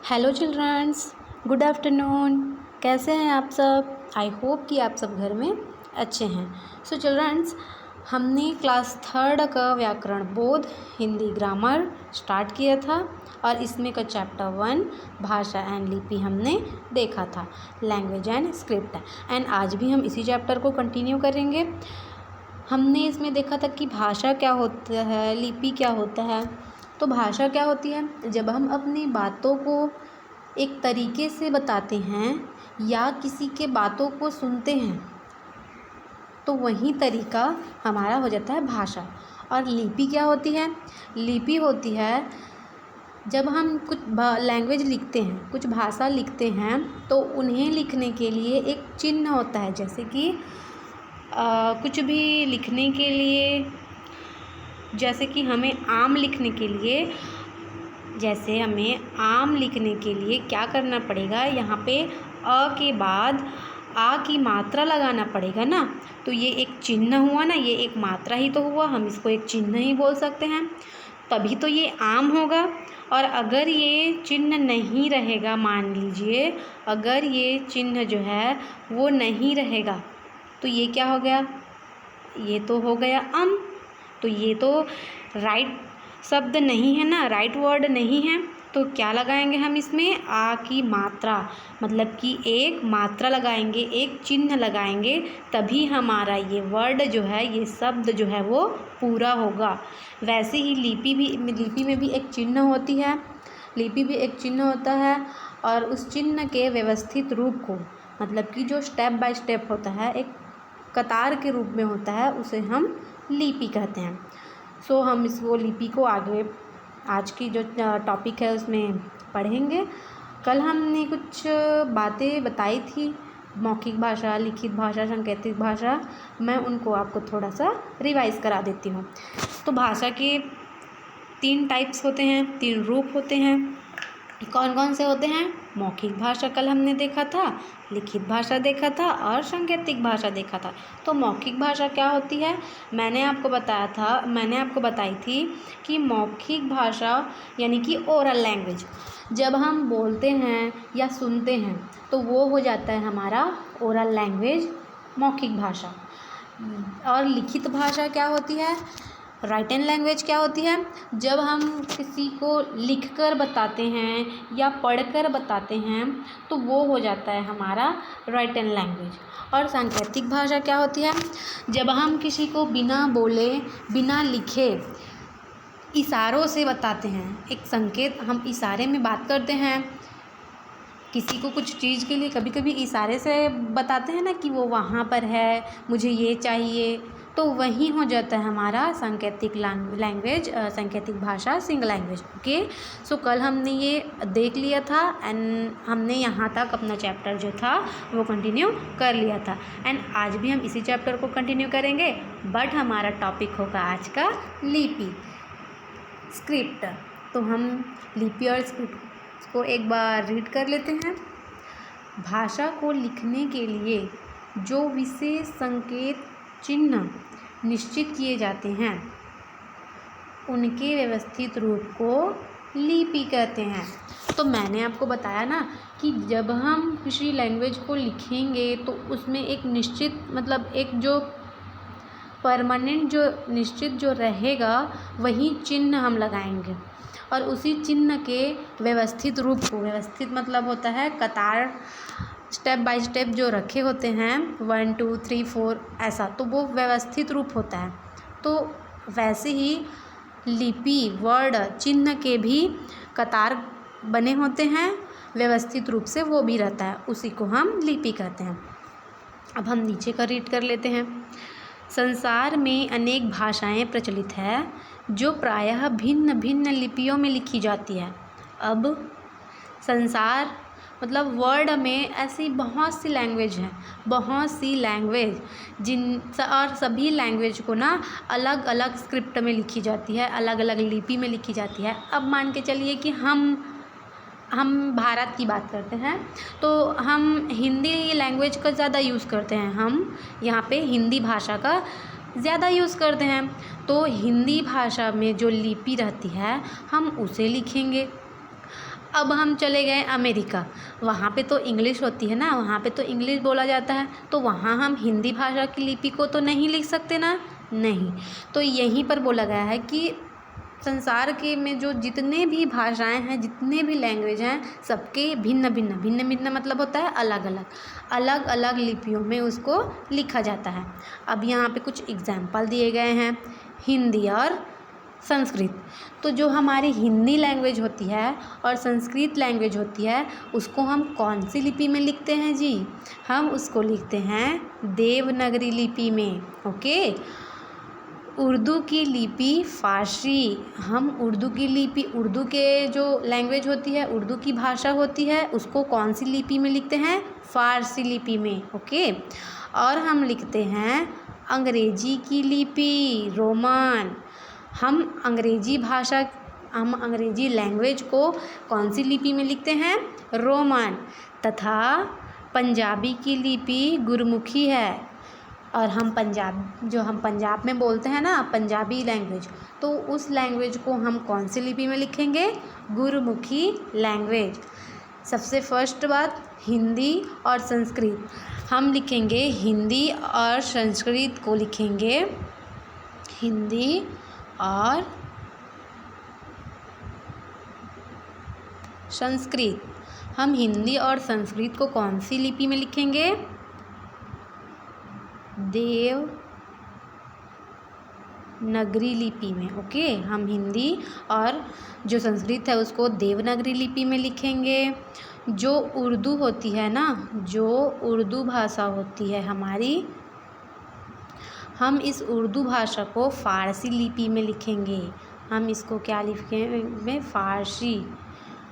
Hello children's, good afternoon. कैसे हैं आप सब? आई होप कि आप सब घर में अच्छे हैं। सो चिल्ड्रंस, हमने क्लास 3 का व्याकरण बोध हिंदी ग्रामर स्टार्ट किया था और इसमें का चैप्टर 1 भाषा एंड लिपि हमने देखा था, लैंग्वेज एंड स्क्रिप्ट। एंड आज भी हम इसी चैप्टर को कंटिन्यू करेंगे। हमने इसमें देखा था कि भाषा क्या होता है, लिपि क्या होता है। तो भाषा क्या होती है? जब हम अपनी बातों को एक तरीके से बताते हैं या किसी के बातों को सुनते हैं तो वही तरीका हमारा हो जाता है भाषा। और लिपि क्या होती है? लिपि होती है जब हम कुछ लैंग्वेज लिखते हैं, कुछ भाषा लिखते हैं तो उन्हें लिखने के लिए एक चिन्ह होता है। जैसे कि कुछ भी लिखने के लिए, जैसे कि हमें आम लिखने के लिए, क्या करना पड़ेगा? यहाँ पे अ के बाद आ की मात्रा लगाना पड़ेगा ना। तो ये एक चिन्ह हुआ ना, ये एक मात्रा ही तो हुआ, हम इसको एक चिन्ह ही बोल सकते हैं, तभी तो ये आम होगा। और अगर ये चिन्ह नहीं रहेगा, मान लीजिए अगर ये चिन्ह जो है वो नहीं रहेगा तो ये क्या हो गया? ये तो हो गया अम। तो ये तो राइट शब्द नहीं है ना, राइट वर्ड नहीं है। तो क्या लगाएंगे हम इसमें? आ की मात्रा, मतलब कि एक मात्रा लगाएंगे, एक चिन्ह लगाएंगे, तभी हमारा ये वर्ड जो है, ये शब्द जो है वो पूरा होगा। वैसे ही लिपि में भी एक चिन्ह होती है, लिपि भी एक चिन्ह होता है। और उस चिन्ह के व्यवस्थित रूप को, मतलब कि जो स्टेप बाय स्टेप होता है, एक कतार के रूप में होता है, उसे हम लिपि कहते हैं। सो हम इसको लिपि को आगे आज की जो टॉपिक है उसमें पढ़ेंगे। कल हमने कुछ बातें बताई थी, मौखिक भाषा, लिखित भाषा, सांकेतिक भाषा। मैं उनको आपको थोड़ा सा रिवाइज करा देती हूँ। तो भाषा के 3 टाइप्स होते हैं, 3 रूप होते हैं। कौन कौन से होते हैं? मौखिक भाषा कल हमने देखा था, लिखित भाषा देखा था और सांकेतिक भाषा देखा था। तो मौखिक भाषा क्या होती है? मैंने आपको बताई थी कि मौखिक भाषा यानी कि ओरल लैंग्वेज, जब हम बोलते हैं या सुनते हैं तो वो हो जाता है हमारा ओरल लैंग्वेज, मौखिक भाषा। और लिखित भाषा क्या होती है? राइटन लैंग्वेज क्या होती है? जब हम किसी को लिखकर बताते हैं या पढ़कर बताते हैं तो वो हो जाता है हमारा राइटन लैंग्वेज। और सांकेतिक भाषा क्या होती है? जब हम किसी को बिना बोले, बिना लिखे, इशारों से बताते हैं, एक संकेत, हम इशारे में बात करते हैं किसी को कुछ चीज़ के लिए, कभी कभी इशारे से बताते हैं ना कि वो वहाँ पर है, मुझे ये चाहिए, तो वही हो जाता है हमारा सांकेतिक लैंग्वेज, सांकेतिक भाषा, सिंग लैंग्वेज। ओके, सो कल हमने ये देख लिया था एंड हमने यहाँ तक अपना चैप्टर जो था वो कंटिन्यू कर लिया था। एंड आज भी हम इसी चैप्टर को कंटिन्यू करेंगे, बट हमारा टॉपिक होगा आज का लिपि, स्क्रिप्ट। तो हम लिपि और स्क्रिप्ट को एक बार रीड कर लेते हैं। भाषा को लिखने के लिए जो विशेष संकेत चिन्ह निश्चित किए जाते हैं उनके व्यवस्थित रूप को लिपि कहते हैं। तो मैंने आपको बताया ना कि जब हम किसी लैंग्वेज को लिखेंगे तो उसमें एक निश्चित, मतलब एक जो परमानेंट, जो निश्चित जो रहेगा वही चिन्ह हम लगाएंगे। और उसी चिन्ह के व्यवस्थित रूप को, व्यवस्थित मतलब होता है कतार, स्टेप बाय स्टेप जो रखे होते हैं 1 2 3 4 ऐसा, तो वो व्यवस्थित रूप होता है। तो वैसे ही लिपि, वर्ड, चिन्ह के भी कतार बने होते हैं, व्यवस्थित रूप से वो भी रहता है, उसी को हम लिपि कहते हैं। अब हम नीचे का रीड कर लेते हैं। संसार में अनेक भाषाएं प्रचलित है जो प्रायः भिन्न भिन्न लिपियों में लिखी जाती है। अब संसार मतलब वर्ल्ड में ऐसी बहुत सी लैंग्वेज हैं, बहुत सी लैंग्वेज, और सभी लैंग्वेज को ना अलग अलग स्क्रिप्ट में लिखी जाती है, अलग अलग लिपि में लिखी जाती है। अब मान के चलिए कि हम भारत की बात करते हैं तो हम हिंदी लैंग्वेज का ज़्यादा यूज़ करते हैं, हम यहाँ पे हिंदी भाषा का ज़्यादा यूज़ करते हैं। तो हिंदी भाषा में जो लिपि रहती है हम उसे लिखेंगे। अब हम चले गए अमेरिका, वहाँ पे तो इंग्लिश होती है ना, वहाँ पे तो इंग्लिश बोला जाता है, तो वहाँ हम हिंदी भाषा की लिपि को तो नहीं लिख सकते ना, नहीं। तो यहीं पर बोला गया है कि संसार के में जो जितने भी भाषाएं हैं, जितने भी लैंग्वेज हैं, सबके भिन्न भिन्न, भिन्न भिन्न मतलब होता है अलग अलग, अलग अलग लिपियों में उसको लिखा जाता है। अब यहाँ पे कुछ एग्जाम्पल दिए गए हैं, हिंदी और संस्कृत। तो जो हमारी हिंदी लैंग्वेज होती है और संस्कृत लैंग्वेज होती है, उसको हम कौन सी लिपि में लिखते हैं जी? हम उसको लिखते हैं देवनागरी लिपि में। ओके। उर्दू की लिपि फ़ारसी, हम उर्दू की लिपि, उर्दू के जो लैंग्वेज होती है, उर्दू की भाषा होती है, उसको कौन सी लिपि में लिखते हैं? फ़ारसी लिपि में। ओके। और हम लिखते हैं अंग्रेजी की लिपि, रोमन। हम अंग्रेजी लैंग्वेज को कौन सी लिपि में लिखते हैं? रोमन। तथा पंजाबी की लिपि गुरमुखी है। और हम पंजाब में बोलते हैं ना पंजाबी लैंग्वेज, तो उस लैंग्वेज को हम कौन सी लिपि में लिखेंगे? गुरमुखी लैंग्वेज। सबसे फर्स्ट बात, हिंदी और संस्कृत। हम लिखेंगे हिंदी और संस्कृत को लिखेंगे हिंदी और संस्कृत। हम हिंदी और संस्कृत को कौन सी लिपि में लिखेंगे? देवनागरी लिपि में। ओके। हम हिंदी और जो संस्कृत है उसको देवनागरी लिपि में लिखेंगे। जो उर्दू होती है ना, जो उर्दू भाषा होती है हमारी, हम इस उर्दू भाषा को फ़ारसी लिपि में लिखेंगे। हम इसको क्या लिखेंगे? फ़ारसी।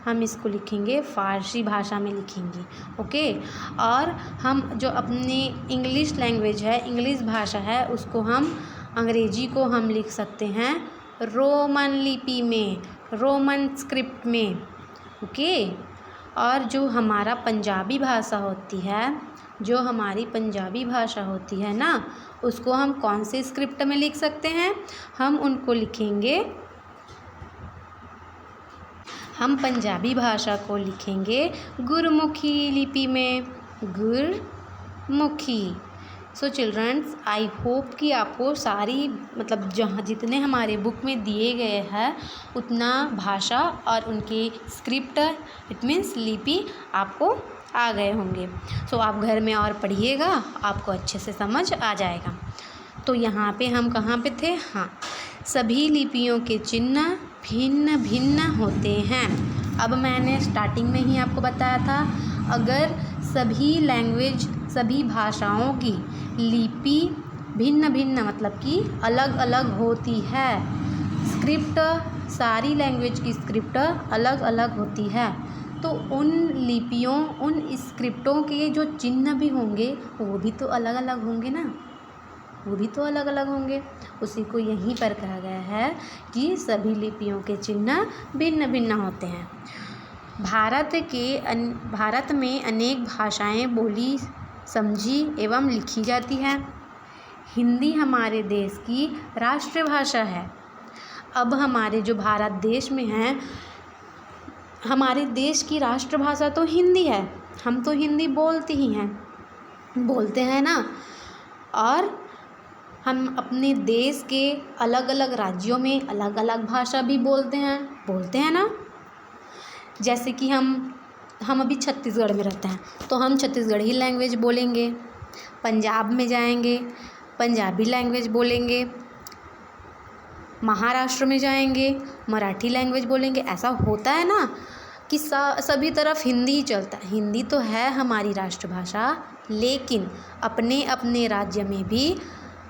हम इसको लिखेंगे फ़ारसी भाषा में लिखेंगे। ओके। और हम जो अपनी इंग्लिश लैंग्वेज है, इंग्लिश भाषा है, उसको हम अंग्रेजी को हम लिख सकते हैं रोमन लिपि में, रोमन स्क्रिप्ट में। ओके। और जो हमारा पंजाबी भाषा होती है, जो हमारी पंजाबी भाषा होती है ना, उसको हम कौन से स्क्रिप्ट में लिख सकते हैं? हम उनको लिखेंगे, हम पंजाबी भाषा को लिखेंगे गुरमुखी लिपि में, गुरमुखी। सो चिल्ड्रंस, आई होप कि आपको सारी जहाँ जितने हमारे बुक में दिए गए हैं उतना भाषा और उनके स्क्रिप्ट, इट मीन्स लिपि, आपको आ गए होंगे। सो आप घर में और पढ़िएगा, आपको अच्छे से समझ आ जाएगा। तो यहाँ पे हम कहाँ पे थे? हाँ, सभी लिपियों के चिन्ह भिन्न भिन्न होते हैं। अब मैंने स्टार्टिंग में ही आपको बताया था, अगर सभी भाषाओं की लिपि भिन्न भिन्न मतलब कि अलग अलग होती है, स्क्रिप्ट, सारी लैंग्वेज की स्क्रिप्ट अलग अलग होती है, तो उन लिपियों, उन स्क्रिप्टों के जो चिन्ह भी होंगे वो भी तो अलग अलग होंगे ना, वो भी तो अलग अलग होंगे। उसी को यहीं पर कहा गया है कि सभी लिपियों के चिन्ह भिन्न भिन्न होते हैं। भारत में अनेक भाषाएं बोली, समझी एवं लिखी जाती है। हिंदी हमारे देश की राष्ट्रभाषा है। अब हमारे जो भारत देश में हैं, हमारे देश की राष्ट्रभाषा तो हिंदी है, हम तो हिंदी बोलते हैं ना। और हम अपने देश के अलग अलग राज्यों में अलग अलग भाषा भी बोलते हैं ना। जैसे कि हम अभी छत्तीसगढ़ में रहते हैं, तो हम छत्तीसगढ़ी लैंग्वेज बोलेंगे। पंजाब में जाएंगे, पंजाबी लैंग्वेज बोलेंगे। महाराष्ट्र में जाएंगे, मराठी लैंग्वेज बोलेंगे। ऐसा होता है ना कि सभी तरफ हिंदी ही चलता है। हिंदी तो है हमारी राष्ट्रभाषा, लेकिन अपने अपने राज्य में भी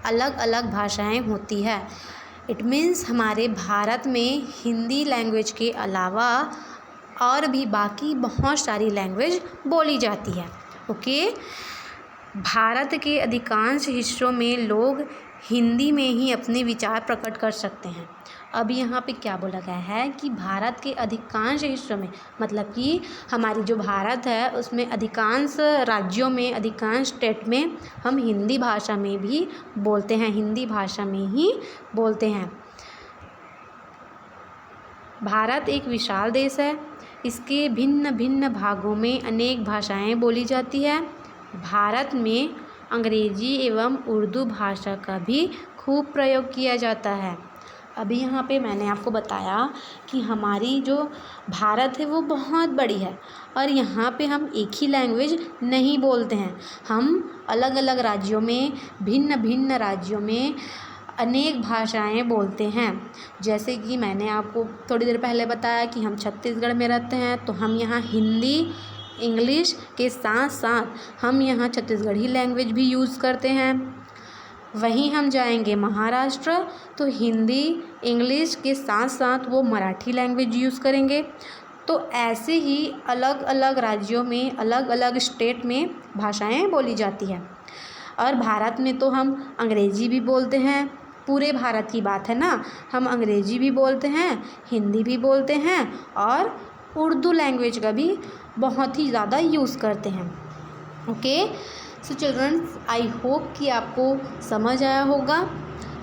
अलग अलग भाषाएं होती है। इट मीन्स हमारे भारत में हिंदी लैंग्वेज के अलावा और भी बाकी बहुत सारी लैंग्वेज बोली जाती है। ओके। भारत के अधिकांश हिस्सों में लोग हिंदी में ही अपने विचार प्रकट कर सकते हैं। अब यहाँ पे क्या बोला गया है कि भारत के अधिकांश हिस्सों में, मतलब कि हमारी जो भारत है उसमें अधिकांश राज्यों में, अधिकांश स्टेट में हम हिंदी भाषा में भी बोलते हैं, हिंदी भाषा में ही बोलते हैं। भारत एक विशाल देश है इसके भिन्न भिन्न भागों में अनेक भाषाएं बोली जाती है। भारत में अंग्रेजी एवं उर्दू भाषा का भी खूब प्रयोग किया जाता है। अभी यहाँ पे मैंने आपको बताया कि हमारी जो भारत है वो बहुत बड़ी है और यहाँ पे हम एक ही लैंग्वेज नहीं बोलते हैं। हम अलग अलग राज्यों में, भिन्न भिन्न राज्यों में अनेक भाषाएं बोलते हैं। जैसे कि मैंने आपको थोड़ी देर पहले बताया कि हम छत्तीसगढ़ में रहते हैं, तो हम यहाँ हिंदी इंग्लिश के साथ साथ हम यहाँ छत्तीसगढ़ी लैंग्वेज भी यूज़ करते हैं। वहीं हम जाएंगे महाराष्ट्र, तो हिंदी इंग्लिश के साथ साथ वो मराठी लैंग्वेज यूज़ करेंगे। तो ऐसे ही अलग अलग राज्यों में, अलग अलग स्टेट में भाषाएं बोली जाती हैं। और भारत में तो हम अंग्रेजी भी बोलते हैं, पूरे भारत की बात है ना। हम अंग्रेजी भी बोलते हैं, हिंदी भी बोलते हैं और उर्दू लैंग्वेज का भी बहुत ही ज़्यादा यूज़ करते हैं। Okay, so childrens, I hope कि आपको समझ आया होगा।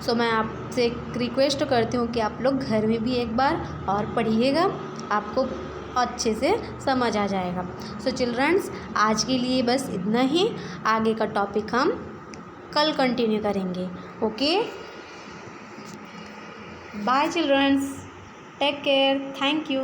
सो मैं आपसे एक रिक्वेस्ट करती हूँ कि आप लोग घर में भी एक बार और पढ़िएगा, आपको अच्छे से समझ आ जाएगा। सो चिल्ड्रंस, आज के लिए बस इतना ही। आगे का टॉपिक हम कल कंटिन्यू करेंगे। Okay, bye childrens, take care, thank you.